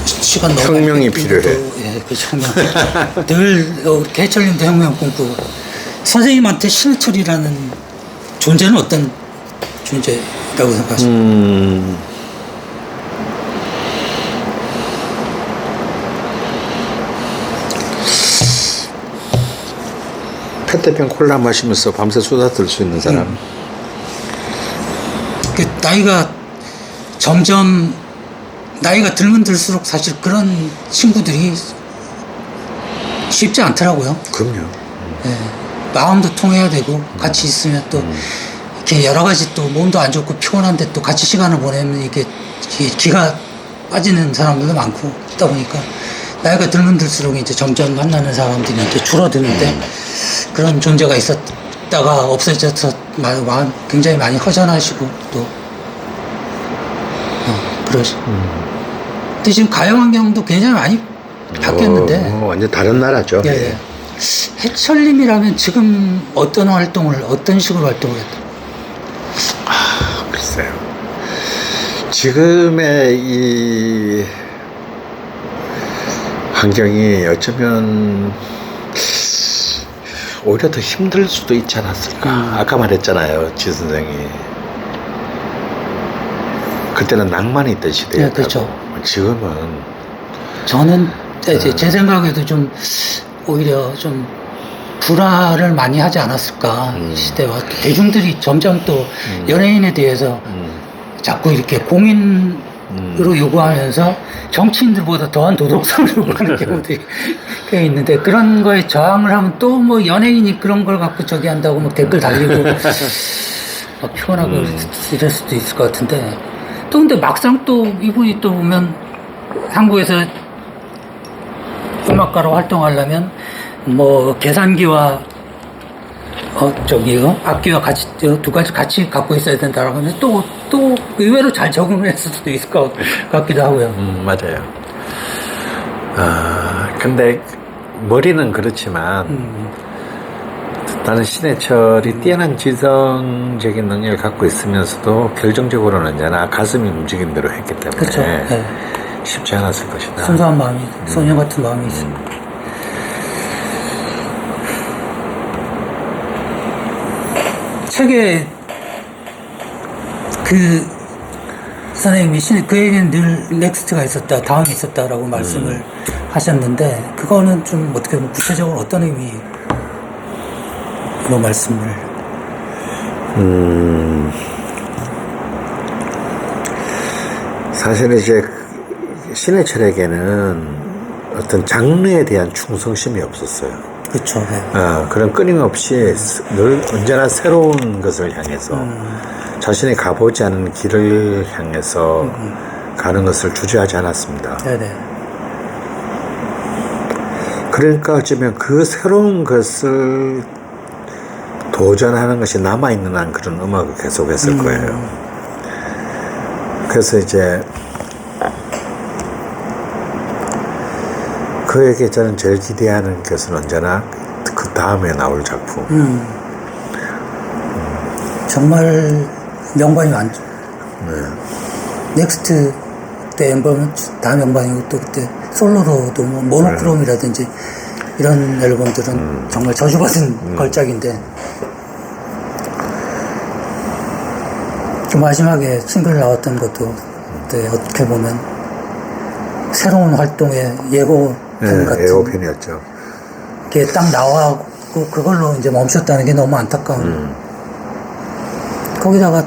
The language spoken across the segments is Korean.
시간 너무 혁명이 필요해. 예, 그 혁명. 늘 해철님도 혁명 꿈꾸고 선생님한테 신해철이라는 존재는 어떤 존재라고 생각하십니까? 페트병 콜라 마시면서 밤새 수다 떨 수 있는 사람. 그 나이가 들면 들수록 사실 그런 친구들이 쉽지 않더라고요. 그럼요. 예, 마음도 통해야 되고 같이 있으면 또 이렇게 여러 가지 또 몸도 안 좋고 피곤한데 또 같이 시간을 보내면 이게 기가 빠지는 사람들도 많고 그러다 보니까 나이가 들면 들수록 이제 점점 만나는 사람들이 이렇게 줄어드는데 그런 존재가 있었다가 없어져서 마음 굉장히 많이 허전하시고 또 그러시. 근데 지금 가요 환경도 굉장히 많이 바뀌었는데 완전 다른 나라죠. 예, 예. 해철님이라면 지금 어떤 식으로 활동을 했다? 글쎄요. 지금의 이 환경이 어쩌면 오히려 더 힘들 수도 있지 않았을까. 아까 말했잖아요, 지 선생이. 그때는 낭만이 있던 시대였다고. 네, 그렇죠. 지금은 저는 제 생각에도 좀 오히려 좀 불화를 많이 하지 않았을까. 시대와 또 대중들이 점점 또 연예인에 대해서 자꾸 이렇게 공인으로 요구하면서 정치인들보다 더한 도덕성을 요구하는 경우들이 꽤 있는데 그런 거에 저항을 하면 또 뭐 연예인이 그런 걸 갖고 저기 한다고 뭐 댓글 달리고 막 피곤하고 이럴 수도 있을 것 같은데 또 근데 막상 또 이분이 또 보면 한국에서 음악가로 활동하려면 뭐 계산기와 악기와 같이 두 가지 같이 갖고 있어야 된다라고 하면 또 의외로 잘 적응을 했을 수도 있을 것 같기도 하고요. 맞아요. 근데 머리는 그렇지만 나는 신해철이 뛰어난 지성적인 능력을 갖고 있으면서도 결정적으로는 언제나 가슴이 움직인 대로 했기 때문에 그렇죠. 네. 쉽지 않았을 것이다. 순수한 마음이 소녀 같은 마음이 있습니다. 책에 그 선생님이 그 얘기는 늘 넥스트가 있었다, 다음이 있었다라고 말씀을 하셨는데 그거는 좀 어떻게 보면 구체적으로 어떤 의미로 말씀을? 사실은 이제 신해철에게는 어떤 장르에 대한 충성심이 없었어요. 그렇죠. 네. 그런 끊임없이 늘 언제나 새로운 것을 향해서 자신이 가보지 않은 길을 향해서 가는 것을 주저하지 않았습니다. 네네. 그러니까 어쩌면 그 새로운 것을 도전하는 것이 남아있는 한 그런 음악을 계속했을 거예요. 그래서 이제 그에게 저는 제일 기대하는 것은 언제나 그 다음에 나올 작품. 정말 명반이 많죠. 넥스트 때 앨범은 다 명반이고 또 그때 솔로로도 뭐 모노크롬이라든지 이런 앨범들은 정말 저주받은 걸작인데 그 마지막에 싱글 나왔던 것도 그때 어떻게 보면 새로운 활동의 예고편 같은 예고편이었죠. 게 딱 나와고 그걸로 이제 멈췄다는 게 너무 안타까운. 거기다가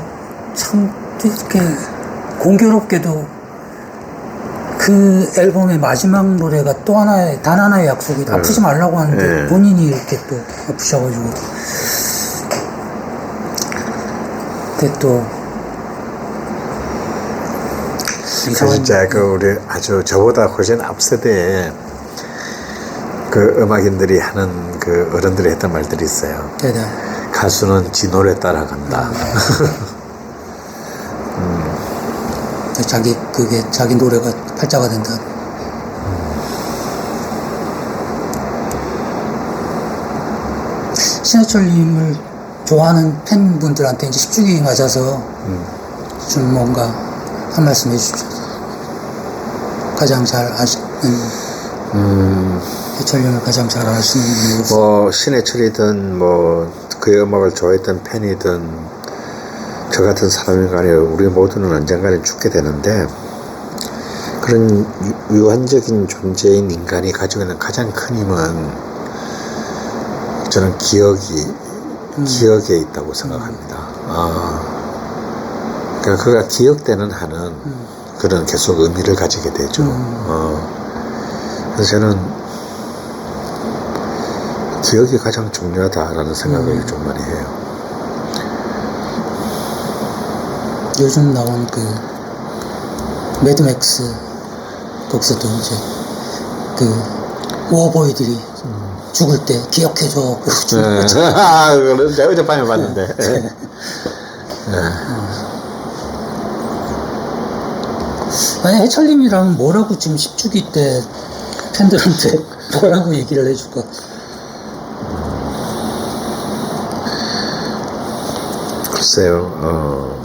참 이렇게 공교롭게도 그 앨범의 마지막 노래가 또 하나의 단 하나의 약속이 아프지 말라고 하는데 본인이 이렇게 또 아프셔가지고 그게 또 진짜 우리 아주 저보다 훨씬 앞세대에 그 음악인들이 하는 그 어른들이 했던 말들이 있어요. 네네. 가수는 지 노래 따라간다. 그게 자기 노래가 팔자가 된다. 신해철님을 좋아하는 팬분들한테 이제 10주기 맞아서 좀 뭔가 한 말씀 해주십시오. 가장 잘 아시는, 해철님을 가장 잘 아시는 분이 뭐 신해철이든 뭐 그의 음악을 좋아했던 팬이든 저 같은 사람이 간에 우리 모두는 언젠가는 죽게 되는데, 그런 유한적인 존재인 인간이 가지고 있는 가장 큰 힘은 저는 기억에 있다고 생각합니다. 그러니까 그가 기억되는 한은 그런 계속 의미를 가지게 되죠. 그래서 저는 기억이 가장 중요하다라는 생각을 좀 많이 해요. 요즘 나온 그 매드맥스 거기서도 이제 그 워보이들이 죽을 때 기억해줘 그러고 죽는 거죠. 그거는 제가 어젯밤에 봤는데. 만약 해철님이라면 뭐라고 지금 10주기 때 팬들한테 뭐라고 얘기를 해줄까? 글쎄요,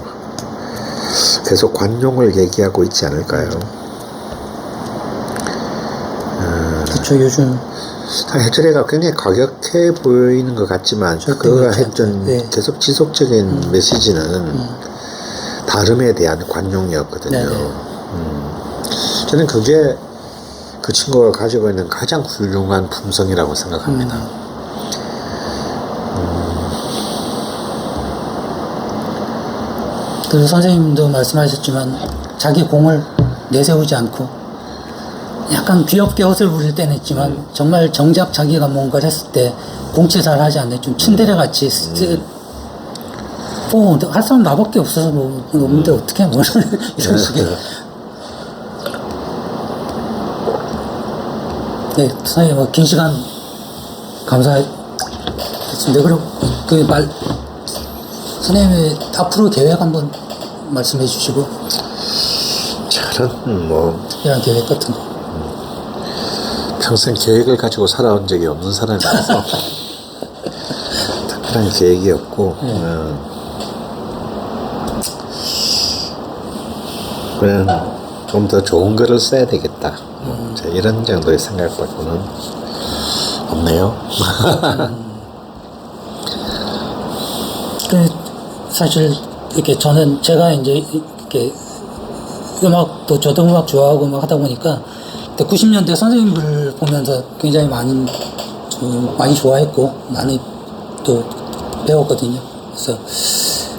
계속 관용을 얘기하고 있지 않을까요? 그쵸, 요즘. 해철이가 굉장히 과격해 보이는 것 같지만, 그가 했던 네. 계속 지속적인 메시지는 다름에 대한 관용이었거든요. 네네. 저는 그게 그 친구가 가지고 있는 가장 훌륭한 품성이라고 생각합니다. 그리고 선생님도 말씀하셨지만 자기 공을 내세우지 않고 약간 귀엽게 옷을 부릴 때는 있지만 정말 정작 자기가 뭔가를 했을 때 공치 잘 하지 않는 좀 친데레 같이 할 사람 나밖에 없어서 뭐 없는데 어떻게 뭐 이런 식의. 네, 선생님 긴 시간 감사했습니다. 그리고 선생님의 앞으로 계획 한번 말씀해 주시고. 저는 뭐 이런 계획 같은 거. 평생 계획을 가지고 살아온 적이 없는 사람이라서 특별한 계획이 없고, 그냥 좀 더 좋은 글을 써야 되겠다. 이런 정도의 생각밖에는 없네요. 사실 이렇게 저는 제가 이제 이렇게 음악도 저도 음악 좋아하고 막 하다 보니까 90년대 선생님들 보면서 굉장히 많이 좋아했고 많이 또 배웠거든요. 그래서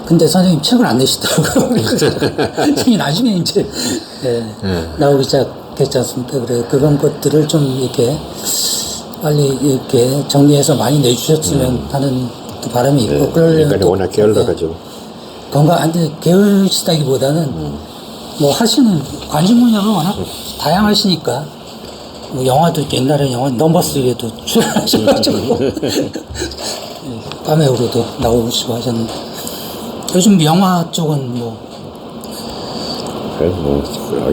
근데 선생님 책을 안 내시더라고요. 책이 나중에 이제 나오기 시작했지 않습니까? 그래 그런 것들을 좀 이렇게 빨리 이렇게 정리해서 많이 내주셨으면 하는 또 바람이 있고 인간이 워낙 게을러가지고 안돼 게으르시다기보다는 뭐 하시는 관심 분야가 워낙 다양하시니까 뭐 영화도 옛날에 영화 넘버3에도 출연하셔가지고 카메오로도 나오시고 하셨는데 요즘 영화 쪽은 뭐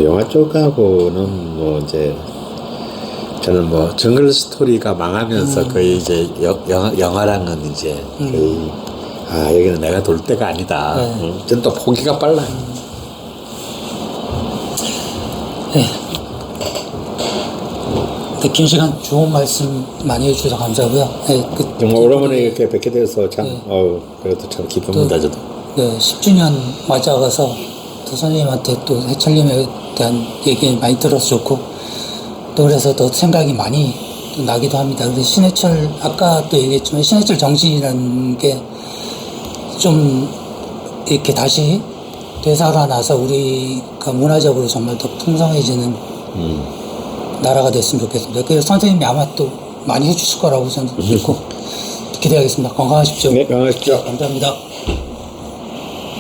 영화 쪽하고는 뭐 이제 저는 뭐 정글 스토리가 망하면서 거의 이제 영화랑은 이제 거의 여기는 내가 돌 때가 아니다. 저는 또 포기가 빨라요. 네. 긴 시간 좋은 말씀 많이 해주셔서 감사하고요. 네, 정말 오랜만에 이렇게 뵙게 돼서 참 그래도 참 기쁩니다. 저도. 네, 10주년 맞아가서 또 선생님한테 또 해철님에 대한 얘기 많이 들어서 좋고 또 그래서 더 생각이 많이 또 나기도 합니다. 근데 신해철 아까 또 얘기했지만 신해철 정신이라는 게 좀 이렇게 다시 되살아나서 우리가 문화적으로 정말 더 풍성해지는 나라가 됐으면 좋겠습니다. 그래서 선생님이 아마 또 많이 해주실 거라고 저는 믿고 기대하겠습니다. 건강하십시오. 네, 건강하십시오. 감사합니다.